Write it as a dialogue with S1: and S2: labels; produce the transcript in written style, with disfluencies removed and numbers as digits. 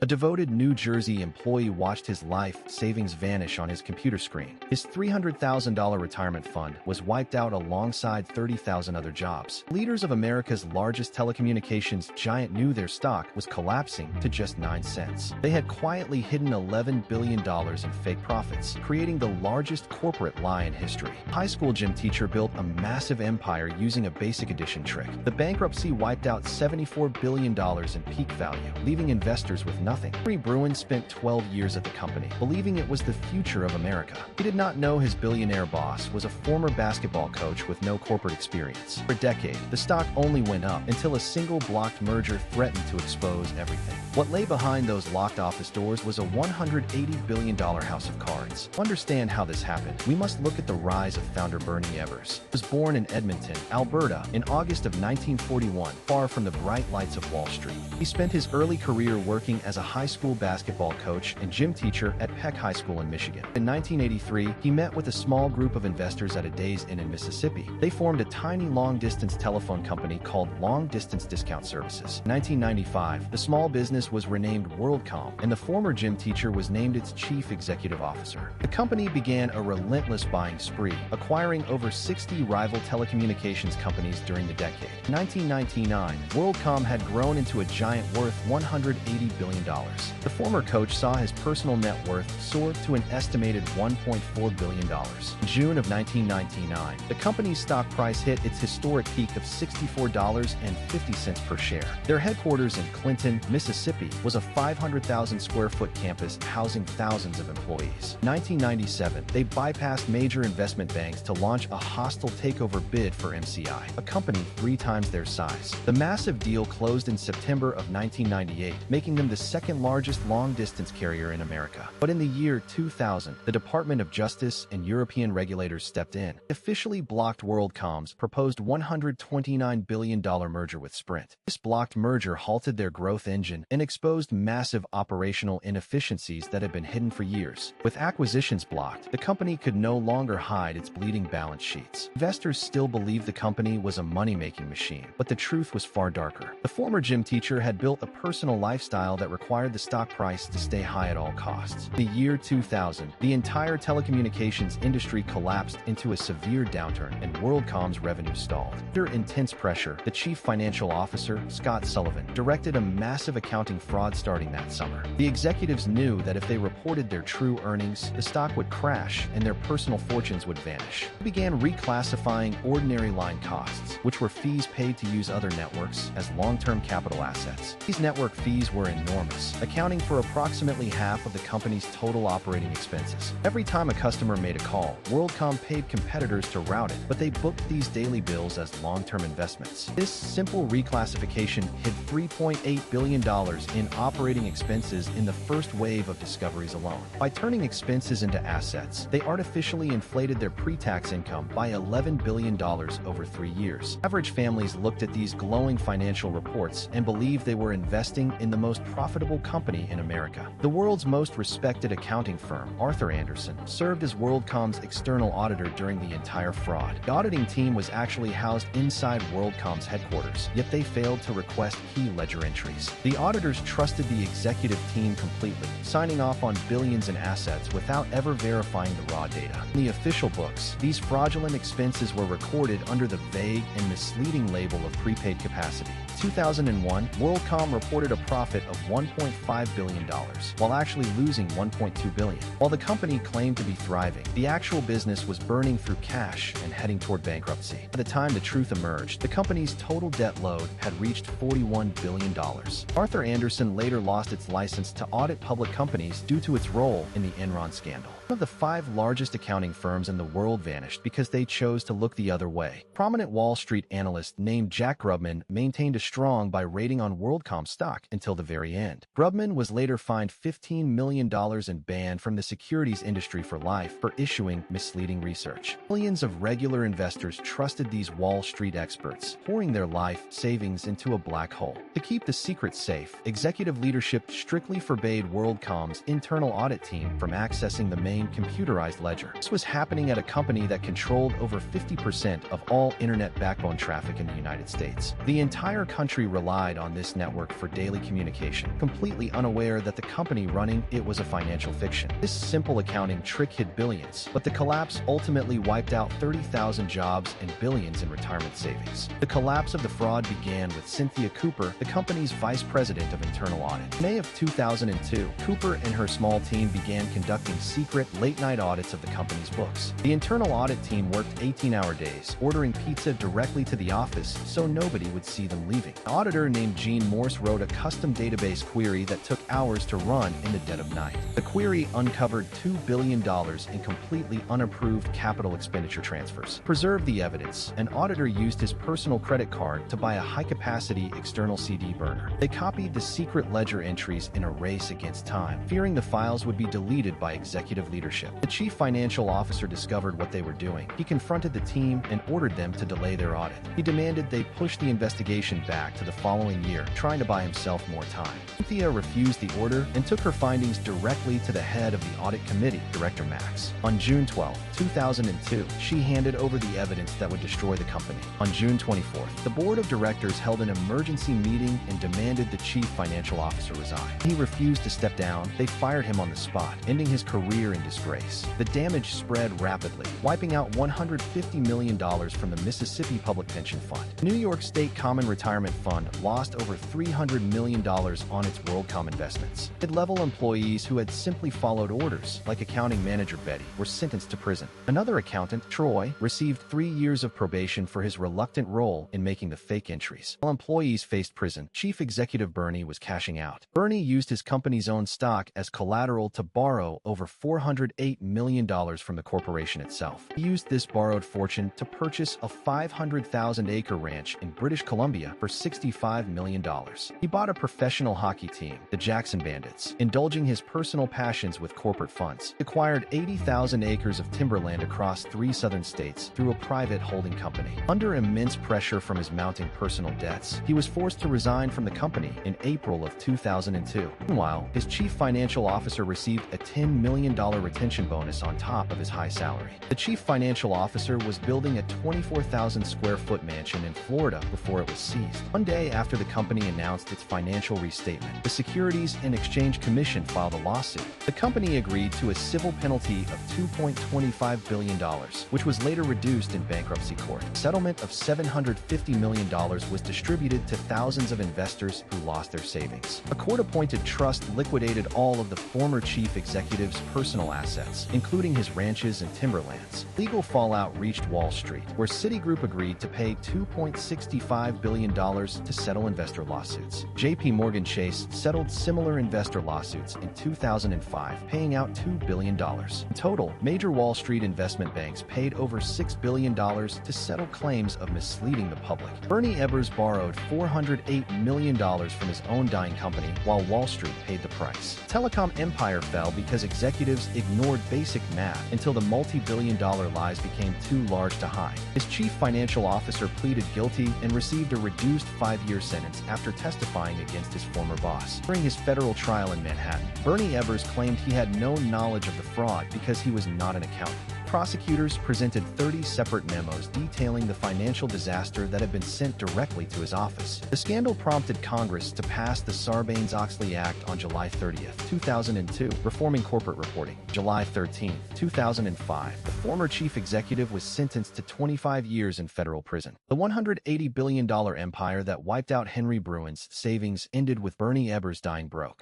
S1: devoted New Jersey employee watched his life savings vanish on his computer screen. His $300,000 retirement fund was wiped out alongside 30,000 other jobs. Leaders of America's largest telecommunications giant knew their stock was collapsing to just 9 cents. They had quietly hidden $11 billion in fake profits, creating the largest corporate lie in history. A high school gym teacher built a massive empire using a basic addition trick. The bankruptcy wiped out $74 billion in peak value, leaving investors with nothing. Henry Bruin spent 12 years at the company, believing it was the future of America. He did not know his billionaire boss was a former basketball coach with no corporate experience. For a decade, the stock only went up until a single blocked merger threatened to expose everything. What lay behind those locked office doors was a $180 billion house of cards. To understand how this happened, we must look at the rise of founder Bernie Ebbers. He was born in Edmonton, Alberta, in August of 1941, far from the bright lights of Wall Street. He spent his early career working as a high school basketball coach and gym teacher at Peck High School in Michigan. In 1983, he met with a small group of investors at a Days Inn in Mississippi. They formed a tiny long-distance telephone company called Long Distance Discount Services. In 1995, the small business was renamed WorldCom, and the former gym teacher was named its chief executive officer. The company began a relentless buying spree, acquiring over 60 rival telecommunications companies during the decade. In 1999, WorldCom had grown into a giant worth $180 billion. The former coach saw his personal net worth soar to an estimated $1.4 billion. In June of 1999, the company's stock price hit its historic peak of $64.50 per share. Their headquarters in Clinton, Mississippi, was a 500,000 square foot campus housing thousands of employees. In 1997, they bypassed major investment banks to launch a hostile takeover bid for MCI, a company 3 times their size. The massive deal closed in September of 1998, making them the second largest long-distance carrier in America. But in the year 2000, the Department of Justice and European regulators stepped in. They officially blocked WorldCom's proposed $129 billion merger with Sprint. This blocked merger halted their growth engine and exposed massive operational inefficiencies that had been hidden for years. With acquisitions blocked, the company could no longer hide its bleeding balance sheets. Investors still believed the company was a money-making machine, but the truth was far darker. The former gym teacher had built a personal lifestyle that required the stock price to stay high at all costs. In the year 2000, the entire telecommunications industry collapsed into a severe downturn and WorldCom's revenue stalled. Under intense pressure, the chief financial officer, Scott Sullivan, directed a massive accounting fraud starting that summer. The executives knew that if they reported their true earnings, the stock would crash and their personal fortunes would vanish. They began reclassifying ordinary line costs, which were fees paid to use other networks, as long-term capital assets. These network fees were enormous, accounting for approximately half of the company's total operating expenses. Every time a customer made a call, WorldCom paid competitors to route it, but they booked these daily bills as long-term investments. This simple reclassification hid $3.8 billion in operating expenses in the first wave of discoveries alone. By turning expenses into assets, they artificially inflated their pre-tax income by $11 billion over 3 years. Average families looked at these glowing financial reports and believed they were investing in the most profitable company in America. The world's most respected accounting firm, Arthur Andersen, served as WorldCom's external auditor during the entire fraud. The auditing team was actually housed inside WorldCom's headquarters, yet they failed to request key ledger entries. The auditors trusted the executive team completely, signing off on billions in assets without ever verifying the raw data. In the official books, these fraudulent expenses were recorded under the vague and misleading label of prepaid capacity. In 2001, WorldCom reported a profit of $1.5 billion, while actually losing $1.2 billion. While the company claimed to be thriving, the actual business was burning through cash and heading toward bankruptcy. By the time the truth emerged, the company's total debt load had reached $41 billion. Arthur Andersen later lost its license to audit public companies due to its role in the Enron scandal. One of the 5 largest accounting firms in the world vanished because they chose to look the other way. Prominent Wall Street analyst named Jack Grubman maintained a strong buy rating on WorldCom stock until the very end. Grubman was later fined $15 million and banned from the securities industry for life for issuing misleading research. Millions of regular investors trusted these Wall Street experts, pouring their life savings into a black hole. To keep the secret safe, executive leadership strictly forbade WorldCom's internal audit team from accessing the main computerized ledger. This was happening at a company that controlled over 50% of all internet backbone traffic in the United States. The The entire country relied on this network for daily communication, completely unaware that the company running it was a financial fiction. This simple accounting trick hid billions, but the collapse ultimately wiped out 30,000 jobs and billions in retirement savings. The collapse of the fraud began with Cynthia Cooper, the company's vice president of internal audit. In May of 2002, Cooper and her small team began conducting secret, late-night audits of the company's books. The internal audit team worked 18-hour days, ordering pizza directly to the office so nobody would see them leaving. An auditor named Gene Morse wrote a custom database query that took hours to run in the dead of night. The query uncovered $2 billion in completely unapproved capital expenditure transfers. Preserve the evidence. An auditor used his personal credit card to buy a high-capacity external CD burner. They copied the secret ledger entries in a race against time, fearing the files would be deleted by executive leadership. The chief financial officer discovered what they were doing. He confronted the team and ordered them to delay their audit. He demanded they push the investigation back to the following year, trying to buy himself more time. Cynthia refused the order and took her findings directly to the head of the audit committee, Director Max. On June 12, 2002, she handed over the evidence that would destroy the company. On June 24th, the board of directors held an emergency meeting and demanded the chief financial officer resign. He refused to step down. They fired him on the spot, ending his career in disgrace. The damage spread rapidly, wiping out $150 million from the Mississippi Public Pension Fund. New York State Common Retirement Fund lost over $300 million on its WorldCom investments. Mid-level employees who had simply followed orders, like accounting manager Betty, were sentenced to prison. Another accountant, Troy, received 3 years of probation for his reluctant role in making the fake entries. While employees faced prison, Chief Executive Bernie was cashing out. Bernie used his company's own stock as collateral to borrow over $408 million from the corporation itself. He used this borrowed fortune to purchase a 500,000-acre ranch in British Columbia for $65 million. He bought a professional hockey team, the Jackson Bandits, indulging his personal passions with corporate funds. He acquired 80,000 acres of timberland across 3 southern states through a private holding company. Under immense pressure from his mounting personal debts, he was forced to resign from the company in April of 2002. Meanwhile, his chief financial officer received a $10 million retention bonus on top of his high salary. The chief financial officer was building a 24,000 square foot mansion in Florida before it was seized. One day after the company announced its financial restatement, the Securities and Exchange Commission filed a lawsuit. The company agreed to a civil penalty of $2.25 billion, which was later reduced in bankruptcy court. A settlement of $750 million was distributed to thousands of investors who lost their savings. A court-appointed trust liquidated all of the former chief executive's personal assets, including his ranches and timberlands. Legal fallout reached Wall Street, where Citigroup agreed to pay $2.65 billion to settle investor lawsuits. JP Morgan Chase settled similar investor lawsuits in 2005, paying out $2 billion. In total, major Wall Street investment banks paid over $6 billion to settle claims of misleading the public. Bernie Ebbers borrowed $408 million from his own dying company, while Wall Street paid the price. Telecom empire fell because executives ignored basic math until the multi-billion-dollar lies became too large to hide. His chief financial officer pleaded guilty and received a reduced 5-year sentence after testifying against his former boss. During his federal trial in Manhattan, Bernie Ebbers claimed he had no knowledge of the fraud because he was not an accountant. Prosecutors presented 30 separate memos detailing the financial disaster that had been sent directly to his office. The scandal prompted Congress to pass the Sarbanes-Oxley Act on July 30, 2002, reforming corporate reporting. July 13, 2005, the former chief executive was sentenced to 25 years in federal prison. The $180 billion empire that wiped out Henry Bruin's savings ended with Bernie Ebbers dying broke.